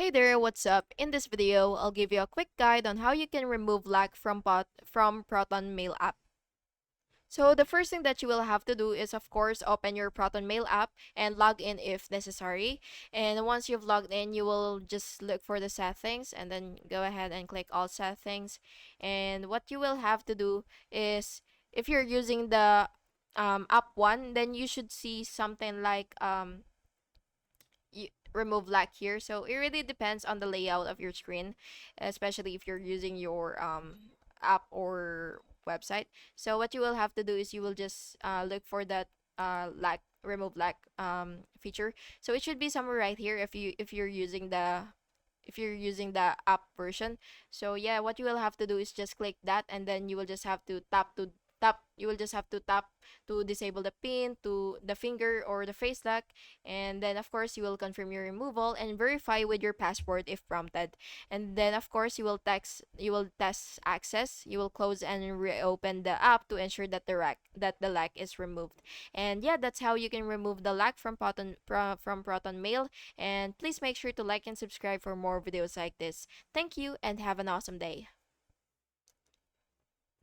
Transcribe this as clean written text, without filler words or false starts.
Hey there, what's up? In this video, I'll give you a quick guide on how you can remove lag from Proton Mail app. So the first thing that you will have to do is of course open your Proton Mail app and log in if necessary. And once you've logged in, you will just look for the settings and then go ahead and click all settings. And what you will have to do is if you're using the app one, then you should see something like remove lag here. So it really depends on the layout of your screen, especially if you're using your app or website. So what you will have to do is you will just look for that lag remove lag feature. So it should be somewhere right here if you're using the app version. So yeah, what you will have to do is just click that, and then you will just have to tap you will just have to tap to disable the pin to the finger or the face lock, and then of course you will confirm your removal and verify with your password if prompted. And then of course you will test access, you will close and reopen the app to ensure that the lag is removed. And yeah, that's how you can remove the lag from Proton Mail. And please make sure to like and subscribe for more videos like this. Thank you and have an awesome day.